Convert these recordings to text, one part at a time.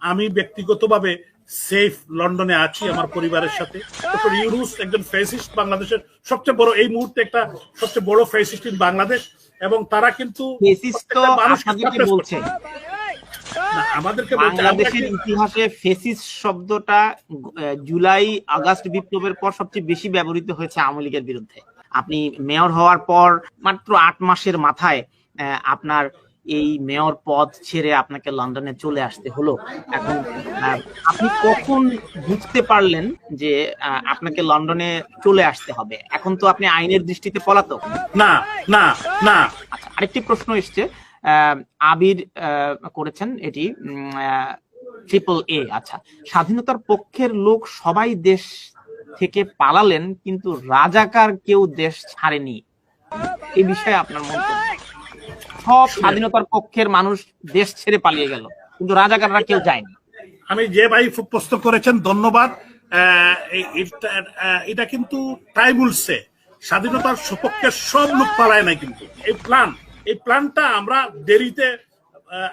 আমি ব্যক্তিগতভাবে সেফ লন্ডনে আছি আমার পরিবারের সাথে। ডক্টর ইউনূস একজন ফ্যাসিস্ট, বাংলাদেশের সবচেয়ে বড় এই মুহূর্তে একটা সবচেয়ে বড় ফ্যাসিস্ট ইন বাংলাদেশ, এবং তারা কিন্তু বলছে আমাদেরকে বাংলাদেশের ইতিহাসে ফেসিস্ট শব্দটা জুলাই আগস্ট বিপ্লবের পর সবচেয়ে বেশি ব্যবহৃত হয়েছে আওয়ামী লীগের বিরুদ্ধে। আপনি মেয়র হওয়ার পর মাত্র 8 মাসের মাথায় আপনার এই মেয়র পদ ছেড়ে আপনাকে লন্ডনে চলে আসতে হলো। এখন আপনি কখন বুঝতে পারলেন যে আপনাকে লন্ডনে চলে আসতে হবে? এখন তো আপনি আইনের দৃষ্টিতে পলাতক। না না না। আচ্ছা, আরেকটি প্রশ্ন এসছে, আবির করেছেন এটি AAA। আচ্ছা, স্বাধীনতার পক্ষের লোক সবাই দেশ থেকে পালালেন, কিন্তু রাজাকার কেউ দেশ ছাড়েনি, এই বিষয়ে আপনার মন্তব্য? সব স্বাধীনতার পক্ষের মানুষ দেশ ছেড়ে পালিয়ে গেল, কিন্তু রাজাকাররা কেউ যায়নি। আমি যে ভাই প্রশ্ন করেছেন ধন্যবাদ। এটা কিন্তু তাই বলছে, স্বাধীনতার সপক্ষের সব লোক পালায় নাই, কিন্তু এই প্ল্যানটা আমরা দেরিতে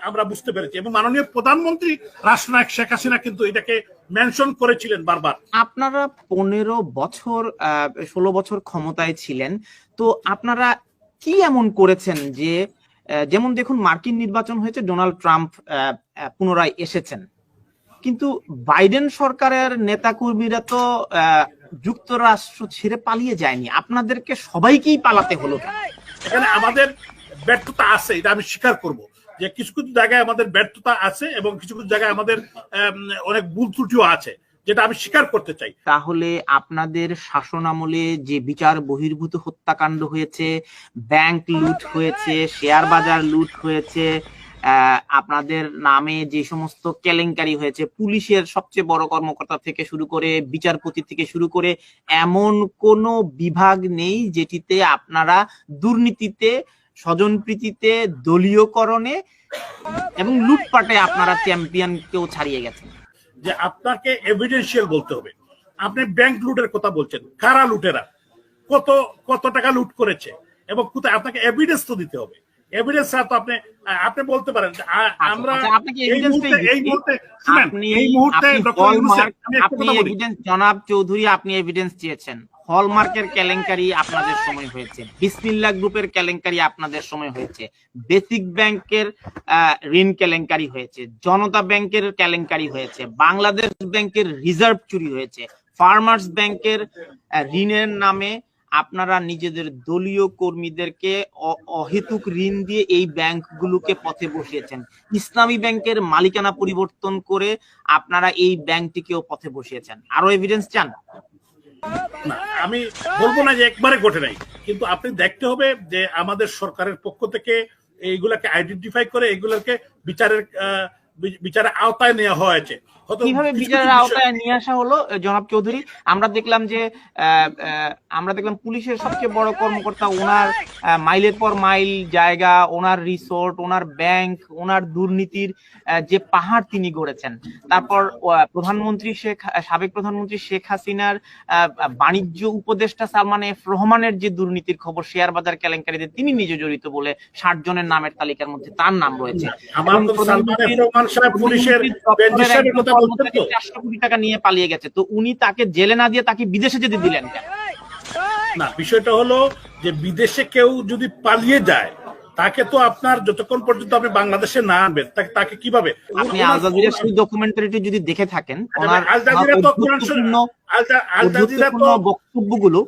আমরা বুঝতে পেরেছি, এবং মাননীয় প্রধানমন্ত্রী রাষ্ট্রনায়ক শেখ হাসিনা কিন্তু এটাকে মেনশন করেছিলেন বারবার। আপনারা 15 বছর 16 বছর ক্ষমতায় ছিলেন, তো আপনারা কি এমন করেছেন যে, যেমন দেখুন মার্কিন নির্বাচন হয়েছে, ডোনাল্ড ট্রাম্প পুনরায় এসেছেন, কিন্তু বাইডেন সরকারের নেতাকর্মীরা তো যুক্তরাষ্ট্র ছেড়ে পালিয়ে যায়নি, আপনাদেরকে সবাইকেই পালাতে হলো। এখানে আমাদের ব্যর্থতা আছে, এটা আমি স্বীকার করব যে কিছু কিছু জায়গায় আমাদের ব্যর্থতা আছে, এবং কিছু কিছু জায়গায় আমাদের অনেক ভুল ত্রুটিও আছে, যেটা আমি স্বীকার করতে চাই। তাহলে আপনাদের শাসন আমলে যে বিচার বহির্ভূত হত্যাকাণ্ড হয়েছে, ব্যাংক লুট হয়েছে, শেয়ার বাজার লুট হয়েছে, আপনাদের নামে যে সমস্ত কেলেঙ্কারি হয়েছে, পুলিশের সবচেয়ে বড় কর্মকর্তা থেকে শুরু করে বিচারপতি থেকে শুরু করে এমন কোন বিভাগ নেই যেটিতে আপনারা দুর্নীতিতে, স্বজনপ্রীতিতে, দলীয়করণে এবং লুটপাটে আপনারা চ্যাম্পিয়ন কেউ ছাড়িয়ে গেছেন। যে আপনাকে এভিডেন্সিয়াল বলতে হবে। আপনি ব্যাংক লুটের কথা বলছেন, কারা লুটেরা, কত টাকা লুট করেছে এবং কোথায়, আপনাকে এভিডেন্স তো দিতে হবে। এভিডেন্স ছাড়া তো আপনি বলতে পারেন আমরা জনাব চৌধুরী আপনি এভিডেন্স চেয়েছেন, হলমার্কের কেলেঙ্কারি আপনাদের সময় হয়েছে, বিসমিল্লাহ গ্রুপের কেলেঙ্কারি আপনাদের সময় হয়েছে, বেসিক ব্যাংকের ঋণ কেলেঙ্কারি হয়েছে, জনতা ব্যাংকের কেলেঙ্কারি হয়েছে, বাংলাদেশ ব্যাংকের রিজার্ভ চুরি হয়েছে, ফার্মার্স ব্যাংকের ঋণের নামে আপনারা নিজেদের দলীয় কর্মীদেরকে অহেতুক ঋণ দিয়ে এই ব্যাংকগুলোকে পথে বসিয়েছেন, ইসলামী ব্যাংকের মালিকানা পরিবর্তন করে আপনারা এই ব্যাংকটিকেও পথে বসিয়েছেন। আরো এভিডেন্স চান? না, আমি বলবো না যে একবারে ঘটে নাই, কিন্তু আপনি দেখতে হবে যে আমাদের সরকারের পক্ষ থেকে এইগুলাকে আইডেন্টিফাই করে এগুলোকে বিচারের আওতায় নেওয়া হয়েছে। কিভাবে বিচারের আওতায় নিয়ে আসা হলো জনাব চৌধুরী? আমরা দেখলাম পুলিশের সবচেয়ে বড় কর্মকর্তা, ওনার মাইলের পর মাইল জায়গা, ওনার রিসোর্ট, ওনার ব্যাংক, ওনার দুর্নীতির যে পাহাড় তিনি গড়েছেন। তারপর সাবেক প্রধানমন্ত্রী শেখ হাসিনার বাণিজ্য উপদেষ্টা সালমান এফ রহমানের যে দুর্নীতির খবর, শেয়ার বাজার কেলেঙ্কারিতে তিনি নিজে জড়িত বলে 60 জনের নামের তালিকার মধ্যে তার নাম রয়েছে। 400 কোটি টাকা নিয়ে পালিয়ে গেছে, তো উনি তাকে জেলে না দিয়ে তাকে বিদেশে যেতে দিলেন কেন? না, বিষয়টা হলো যে বিদেশে কেউ যদি পালিয়ে যায়, তাকে তো আপনার যতক্ষণ পর্যন্ত আপনি বাংলাদেশে না আনবেন তাকে কিভাবে, আপনি আল জাজিরার সেই ডকুমেন্টারিটি যদি দেখে থাকেন, ওনার বক্তব্যগুলো